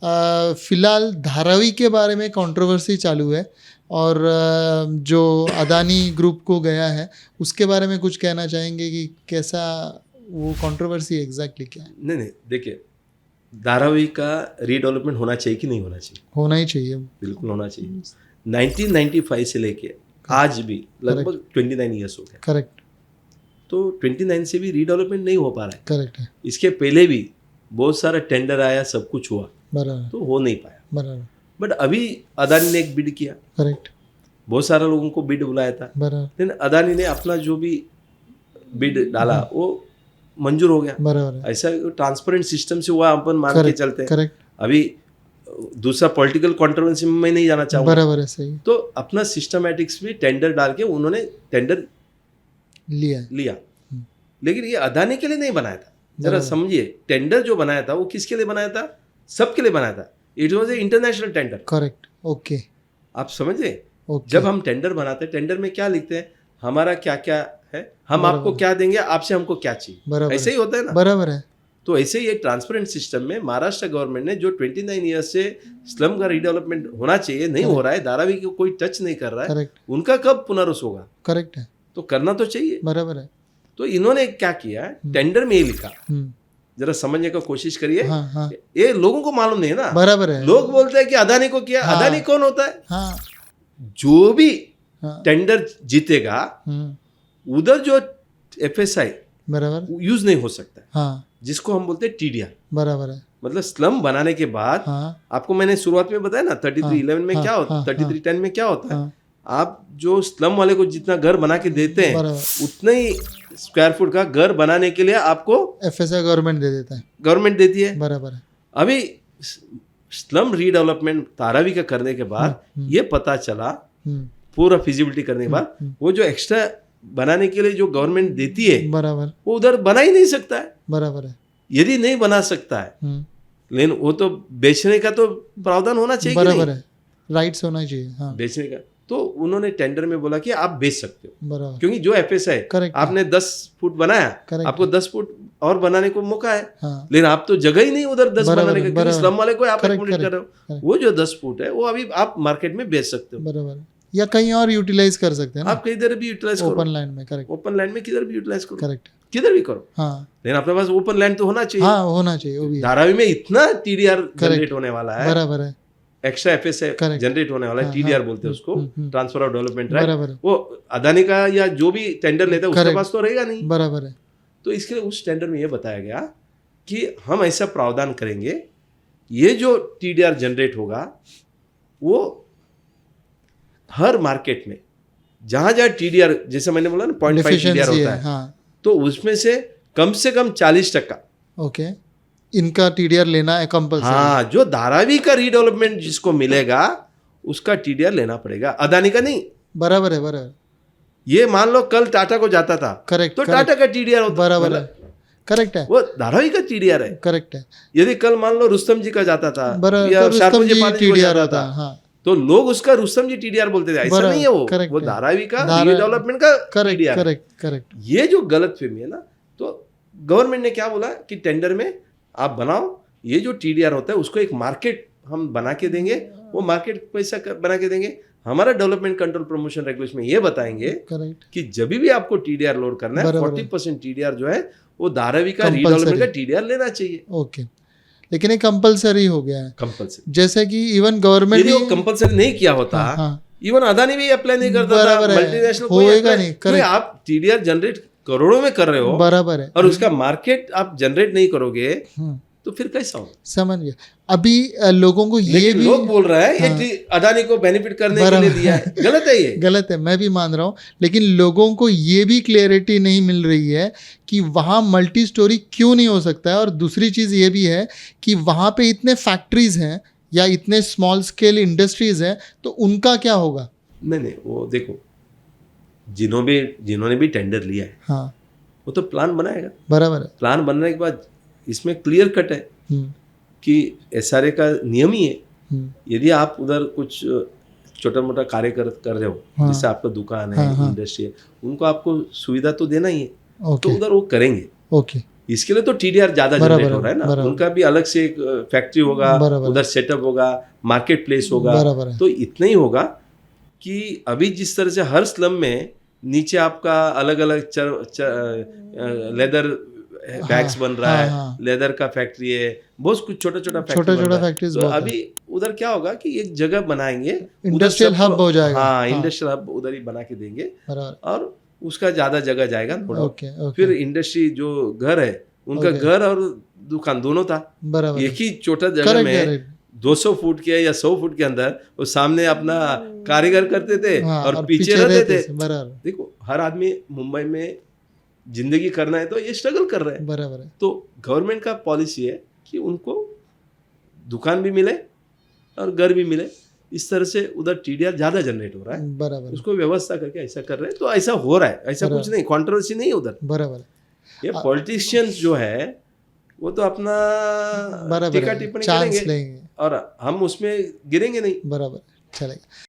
फिलहाल धारावी के बारे में कंट्रोवर्सी चालू है और जो अदानी ग्रुप को गया है उसके बारे में कुछ कहना चाहेंगे कि कैसा वो कंट्रोवर्सी एग्जैक्टली क्या है? नहीं, देखिए, धारावी का रीडेवलपमेंट होना चाहिए कि नहीं होना चाहिए? होना ही चाहिए, बिल्कुल होना चाहिए। 1995 से लेके आज भी लगभग 29 ईयर्स हो गए। करेक्ट। तो 29 से भी रीडेवलपमेंट नहीं हो पा रहा है। करेक्ट है। इसके पहले भी बहुत सारा टेंडर आया, सब कुछ हुआ, बराबर तो हो नहीं पाया। बराबर। बट अभी अदानी ने एक बिड किया, करेक्ट। बहुत सारे लोगों को बिड बुलाया था, बराबर लेकिन अदानी ने अपना जो भी बिड डाला वो मंजूर हो गया। बराबर। ऐसा ट्रांसपेरेंट सिस्टम से हुआ, अपन मान के चलते हैं। करेक्ट। अभी दूसरा पॉलिटिकल कंट्रोवर्सी में मैं नहीं जाना चाहूँगा। बराबर है, सही। तो अपना सिस्टमैटिक्स में टेंडर डाल के उन्होंने टेंडर लिया। लेकिन ये अदानी के लिए नहीं बनाया था, जरा समझिए। टेंडर जो बनाया था वो किसके लिए बनाया था? सबके लिए बनाया था। It was a international tender. Correct. Okay, आप समझे? ओके। जब हम टेंडर बनाते हैं, टेंडर में क्या लिखते हैं? हमारा क्या क्या है, हम आपको क्या देंगे, आपसे हमको क्या चाहिए, ऐसे ही होता है ना। बराबर है। तो ऐसे ही एक ट्रांसपेरेंट सिस्टम में महाराष्ट्र गवर्नमेंट ने जो 29 ईयर्स से स्लम का रीडेवलपमेंट होना चाहिए नहीं हो रहा है, धारावी को कोई टच नहीं कर रहा है, करेक्ट। उनका कब पुनर्वास होगा? करेक्ट है। तो करना तो चाहिए। बराबर है। तो इन्होंने क्या किया, टेंडर में ये लिखा, जरा समझने का कोशिश करिए। हाँ। ये लोगों को मालूम नहीं है ना। बराबर है। लोग बोलते हैं कि अदानी को किया। अदानी कौन होता है? हाँ। जो भी टेंडर जीतेगा उधर जो FSI बराबर यूज नहीं हो सकता है। हाँ। जिसको हम बोलते हैं TDR। बराबर है। मतलब स्लम बनाने के बाद आपको मैंने शुरुआत में बताया ना 3311 में क्या होता है, 3310 में क्या होता है, आप जो स्लम वाले को जितना घर बना के देते हैं उतना ही स्क्वायर फुट का घर बनाने के लिए आपको FSI गवर्नमेंट दे देता है, गवर्नमेंट देती है। बराबर है। अभी स्लम रीडेवलपमेंट धारावी का करने के बाद ये पता चला, पूरा फिजिबिलिटी करने के बाद, वो जो एक्स्ट्रा बनाने के लिए जो गवर्नमेंट देती है बराबर वो उधर बना ही नहीं सकता है। बराबर है। यदि नहीं बना सकता है लेकिन वो तो बेचने का तो प्रावधान होना चाहिए। बराबर है, राइट्स होना चाहिए। हाँ। बेचने का तो उन्होंने टेंडर में बोला कि आप बेच सकते हो। बराबर। क्योंकि जो FSI है, आपने 10 फुट बनाया, आपको 10 फुट और बनाने को मौका है। लेकिन आप तो जगह ही नहीं उधर 10 बनाने का, क्योंकि स्लम वाले को आप एक्सप्लॉइट कर रहे हो। वो जो 10 फुट है वो अभी आप मार्केट में बेच सकते हो। बराबर। या कहीं और यूटिलाइज कर सकते हैं ना, आप किधर भी यूटिलाइज करो, ओपन लैंड में। करेक्ट। ओपन लैंड में किधर भी यूटिलाइज करो। करेक्ट। किधर भी करो। हाँ। लेकिन अपने पास ओपन लैंड तो होना चाहिए। हाँ, होना चाहिए। वो भी धारावी में इतना TDR जनरेट होने वाला है। बराबर है। एक्स्ट्रा FSI जनरेट होने वाला है, TDR बोलते हैं उसको, ट्रांसफर ऑफ डेवलपमेंट राइट। वो अदानी का या जो भी टेंडर लेता है उसके पास तो रहेगा नहीं। बराबर है। तो इसके लिए उस टेंडर में ये बताया गया कि हम ऐसा प्रावधान करेंगे, ये जो TDR जनरेट होगा वो हर मार्केट में जहां TDR, जैसे मैंने बोला ना 0.5 TDR होता है, तो उसमें से कम 40% ओके इनका TDR लेना है कंपल्सरी। हाँ, जो धारावी का रीडेवलपमेंट जिसको मिलेगा उसका TDR लेना पड़ेगा, अदानी का नहीं। बराबर है। बराबर। ये मान लो कल टाटा को जाता था, करेक्ट, तो टाटा का TDR होता। बराबर है। करेक्ट है। वो धारावी का TDR है। करेक्ट है। यदि कल मान लो रुस्तम जी का जाता था या रुस्तम जी TDR होता, हाँ, तो लोग उसका रुस्तम जी TDR बोलते थे। ऐसा नहीं है, वो धारावी का रीडेवलपमेंट का TDR। करेक्ट। ये जो गलत फहमी है ना, तो गवर्नमेंट ने क्या बोला कि टेंडर में आप बनाओ, ये जो TDR होता है उसको एक मार्केट हम बना के देंगे, वो मार्केट पैसा बना के देंगे। हमारा डेवलपमेंट कंट्रोल प्रमोशन रेगुलेशन में ये बताएंगे कि जब भी आपको TDR लोड करना है 40% TDR जो है वो धारावी का रीडेवलपमेंट का TDR लेना चाहिए। ओके, लेकिन ये कंपलसरी हो गया है। कंपलसरी, जैसे कि इवन गवर्नमेंट भी कंपलसरी नहीं किया होता, इवन अदानी भी अप्लाई नहीं करता था, मल्टीनेशनल होएगा नहीं। करेक्ट। आप TDR जनरेट करोड़ों में कर रहे हो, बराबर है, और उसका मार्केट आप जनरेट नहीं करोगे तो फिर कैसा होगा? समझ गया। अभी लोगों को ये भी लोग बोल रहा है ये अदानी को बेनिफिट करने के लिए दिया है। गलत है, ये गलत है, मैं भी मान रहा हूँ। लेकिन लोगों को ये भी क्लियरिटी नहीं मिल रही है कि वहाँ मल्टी स्टोरी क्यों नहीं हो सकता है। और दूसरी चीज़ ये भी है कि वहाँ पे इतने फैक्ट्रीज हैं या इतने स्मॉल स्केल इंडस्ट्रीज हैं, तो उनका क्या होगा? नहीं, वो देखो, जिन्होंने भी टेंडर लिया है, हाँ, वो तो प्लान बनाएगा। बराबर है। प्लान बनने के बाद इसमें क्लियर कट है कि SRA का नियम ही है, यदि आप उधर कुछ छोटा मोटा कार्य कर रहे हो, हाँ, जैसे आपका दुकान है, हाँ, इंडस्ट्री है, उनको आपको सुविधा तो देना ही है, तो उधर वो करेंगे। ओके, इसके लिए तो टीडीआर ज्यादा बराबर जनरेट हो रहा है ना, बराबर। उनका भी अलग से एक फैक्ट्री होगा, बराबर। उधर सेटअप होगा, मार्केट प्लेस होगा, बराबर है। तो इतना ही होगा कि अभी जिस तरह से हर स्लम में नीचे आपका अलग अलग लेदर बैग्स बन रहा हाँ, है, हाँ। लेदर का फैक्ट्री है, बहुत कुछ छोटा छोटा फैक्ट्री छोटा बन छोटा रहा है। फैक्ट्रीज तो बहुत है। अभी उधर क्या होगा कि एक जगह बनाएंगे, उधर इंडस्ट्रियल सबको- हब हो जाएगा। हाँ, हाँ। इंडस्ट्रियल हब उधर ही बना के देंगे बराबर। और उसका ज्यादा जगह जाएगा थोड़ा। ओके फिर ओके। इंडस्ट्री जो घर है उनका ओके। घर और दुकान दोनों था बराबर एक ही छोटा जगह करेक्ट में। करेक्ट। 200 फुट के या 100 फुट के अंदर वो सामने अपना कारीगर करते थे हाँ, और पीछे रहते थे। बराबर देखो हर आदमी मुंबई में जिंदगी करना है तो ये स्ट्रगल कर रहे हैं। बराबर है। तो गवर्नमेंट का पॉलिसी है कि उनको दुकान भी मिले और घर भी मिले, इस तरह से उधर टीडीआर ज्यादा जनरेट हो रहा है, बराबर उसको व्यवस्था करके ऐसा कर रहे हैं। तो ऐसा हो रहा है, ऐसा बराबर। कुछ नहीं, कंट्रोवर्सी नहीं है उधर। बराबर ये पॉलिटिशियंस जो है वो तो अपना बराबर टीका है। टिप्पणी चांस करेंगे लेंगे। और हम उसमें गिरेंगे नहीं। बराबर चलेगा।